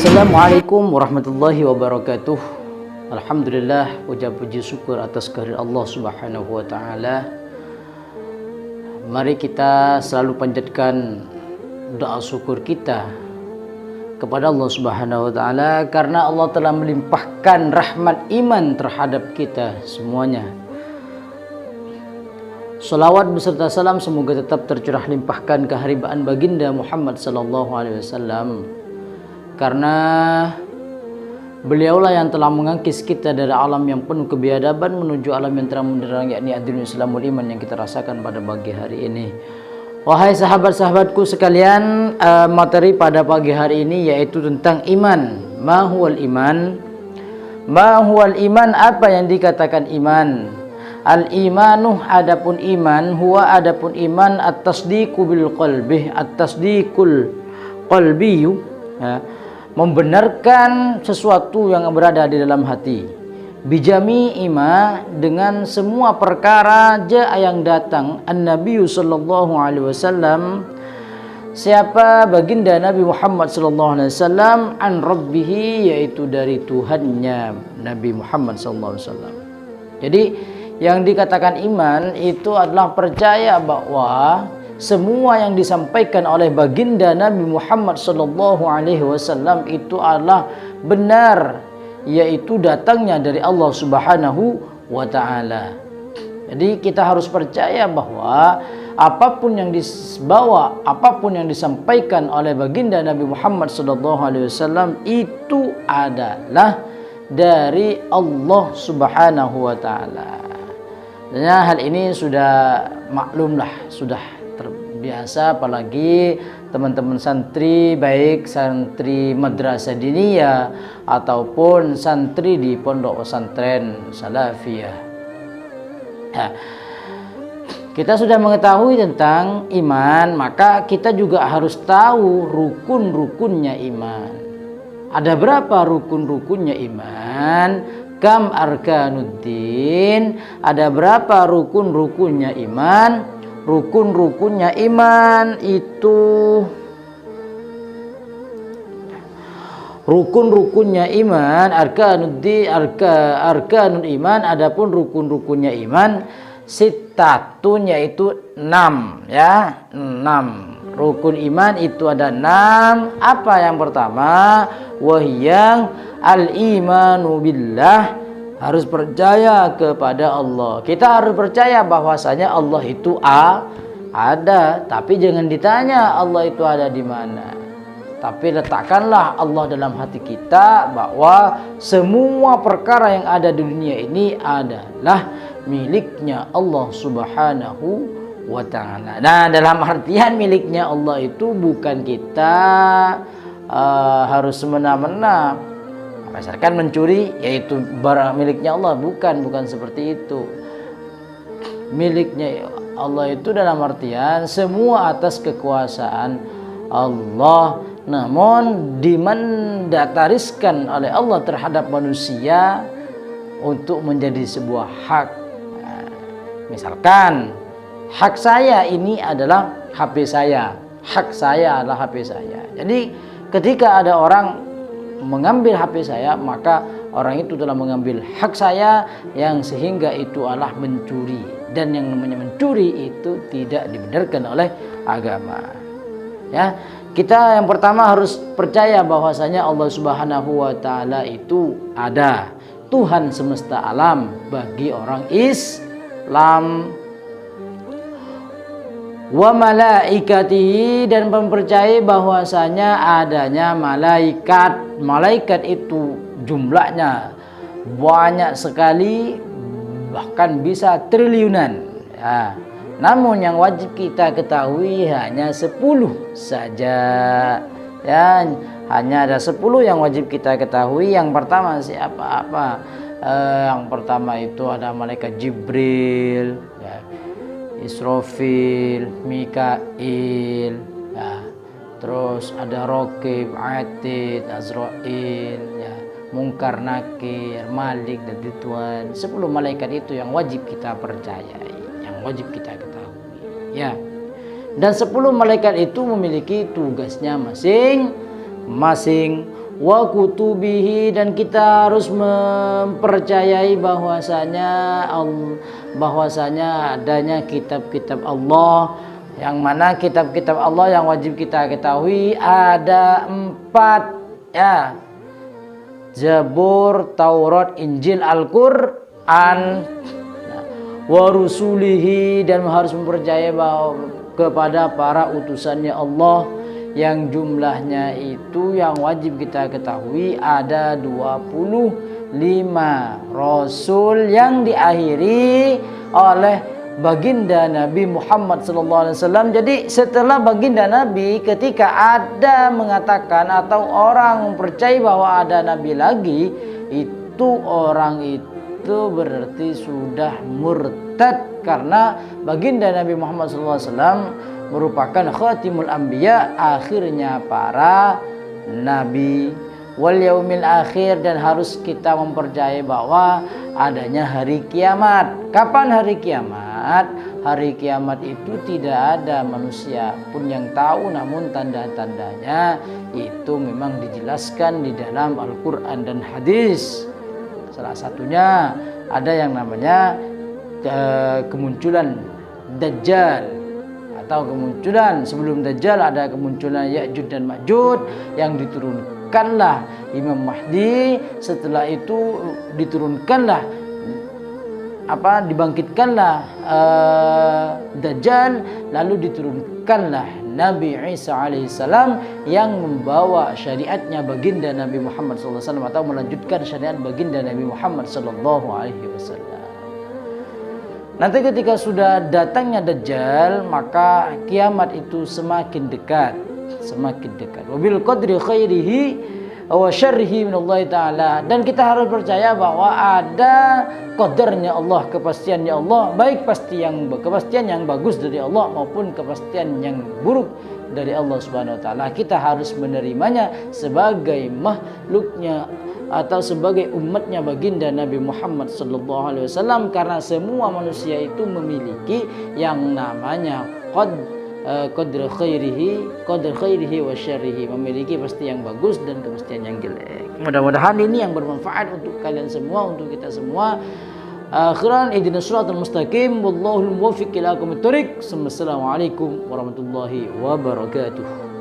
Assalamualaikum warahmatullahi wabarakatuh. Alhamdulillah, ucap puji syukur atas kehadirat Allah Subhanahu wa taala. Mari kita selalu panjatkan doa syukur kita kepada Allah Subhanahu wa taala karena Allah telah melimpahkan rahmat iman terhadap kita semuanya. Salawat beserta salam semoga tetap tercurah limpahkan keharibaan baginda Muhammad sallallahu alaihi wasallam, karena beliaulah yang telah mengangkis kita dari alam yang penuh kebiadaban menuju alam yang terang benderang, yakni ad-dinul Islamul iman yang kita rasakan pada pagi hari ini. Wahai sahabat-sahabatku sekalian, materi pada pagi hari ini yaitu tentang iman. Ma huwal iman? Ma huwal iman? Apa yang dikatakan iman? Al-imanu adapun iman, huwa adapun iman at-tasdiqu bil qalbi, at-tasdiqul qalbiyu, ya, membenarkan sesuatu yang berada di dalam hati. Bijami ima, dengan semua perkara jaa yang datang an-nabi sallallahu alaihi wasallam, siapa baginda Nabi Muhammad sallallahu alaihi wasallam, an rabbihi, yaitu dari Tuhannya Nabi Muhammad sallallahu alaihi wasallam. Jadi yang dikatakan iman itu adalah percaya bahwa semua yang disampaikan oleh baginda Nabi Muhammad sallallahu alaihi wasallam itu adalah benar, yaitu datangnya dari Allah Subhanahu wa taala. Jadi kita harus percaya bahwa apapun yang dibawa, apapun yang disampaikan oleh baginda Nabi Muhammad sallallahu alaihi wasallam itu adalah dari Allah Subhanahu wa taala. Dan hal ini sudah maklumlah, sudah terbiasa, apalagi teman-teman santri, baik santri madrasah diniyah ataupun santri di pondok pesantren salafiyah. Ya, kita sudah mengetahui tentang iman, maka kita juga harus tahu rukun-rukunnya iman. Ada berapa rukun-rukunnya iman? Kam arkanuddin, ada berapa rukun-rukunnya iman? Rukun-rukunnya iman itu, rukun-rukunnya iman, arkanuddin, arkanul iman, adapun rukun-rukunnya iman sitatun, yaitu 6, ya, 6. Rukun iman itu ada 6. Apa yang pertama? Wahyang al-imanu billah, harus percaya kepada Allah. Kita harus percaya bahwasanya Allah itu ada, tapi jangan ditanya Allah itu ada di mana. Tapi letakkanlah Allah dalam hati kita bahwa semua perkara yang ada di dunia ini adalah miliknya Allah Subhanahu wa ta'ala. Nah, dalam artian miliknya Allah itu bukan kita harus semena-mena misalkan mencuri, yaitu barang miliknya Allah, bukan seperti itu. Miliknya Allah itu dalam artian semua atas kekuasaan Allah, namun dimandatariskan oleh Allah terhadap manusia untuk menjadi sebuah hak. Nah, misalkan hak saya ini adalah HP saya, hak saya adalah HP saya. Jadi ketika ada orang mengambil HP saya, maka orang itu telah mengambil hak saya, yang sehingga itu adalah mencuri, dan yang namanya mencuri itu tidak dibenarkan oleh agama. Ya, kita yang pertama harus percaya bahwasanya Allah Subhanahu wa taala itu ada, Tuhan semesta alam bagi orang Islam. Wa malaikatihi, dan mempercayai bahwasanya adanya malaikat. Malaikat itu jumlahnya banyak sekali, bahkan bisa triliunan, ya. Namun yang wajib kita ketahui hanya 10 saja, ya. Hanya ada 10 yang wajib kita ketahui. Yang pertama siapa? Yang pertama itu ada malaikat Jibril, ya, Israfil, Mikail, ya. Terus ada Raqib, Atid, Azrail, ya, Munkar, Nakir, Malik, dan Ridwan. 10 malaikat itu yang wajib kita percayai, yang wajib kita ketahui, ya. Dan 10 malaikat itu memiliki tugasnya masing-masing. wa kutubihi, dan kita harus mempercayai bahwasanya adanya kitab-kitab Allah, yang mana kitab-kitab Allah yang wajib kita ketahui ada 4 ya: Zabur, Taurat, Injil, Al-Qur'an, wa rusulihi, dan harus mempercayai bahwa kepada para utusannya Allah yang jumlahnya itu yang wajib kita ketahui ada 25 rasul yang diakhiri oleh baginda Nabi Muhammad SAW. Jadi setelah baginda Nabi, ketika ada mengatakan atau orang percaya bahwa ada Nabi lagi, itu orang itu berarti sudah murtad, karena baginda Nabi Muhammad SAW merupakan khatimul anbiya, akhirnya para nabi, wal yaumil akhir, dan harus kita mempercayai bahwa adanya hari kiamat. Kapan hari kiamat? Hari kiamat itu tidak ada manusia pun yang tahu, namun tanda-tandanya itu memang dijelaskan di dalam Al-Quran dan hadis. Salah satunya ada yang namanya kemunculan Dajjal, atau kemunculan sebelum Dajjal ada kemunculan Ya'juj dan Ma'juj, yang diturunkanlah Imam Mahdi. Setelah itu diturunkanlah dibangkitkanlah Dajjal, lalu diturunkanlah Nabi Isa alaihissalam yang membawa syariatnya baginda Nabi Muhammad SAW, atau melanjutkan syariat baginda Nabi Muhammad SAW. Nanti ketika sudah datangnya Dajjal, maka kiamat itu semakin dekat, semakin dekat. Wabil qadri khairihi wa syarrihi minallahi ta'ala. Dan kita harus percaya bahwa ada qadarnya Allah, kepastiannya Allah, baik kepastian yang bagus dari Allah maupun kepastian yang buruk dari Allah Subhanahu wa taala. Kita harus menerimanya sebagai makhluknya atau sebagai umatnya baginda Nabi Muhammad SAW, karena semua manusia itu memiliki yang namanya qadr khairihi wa syarrihi, memiliki pasti yang bagus dan kepastian yang jelek. Mudah-mudahan ini yang bermanfaat untuk kalian semua, untuk kita semua. Akhiran, ihdinas siratal mustaqim, wallahul muwaffiq ila aqwamit thoriq. Assalamualaikum warahmatullahi wabarakatuh.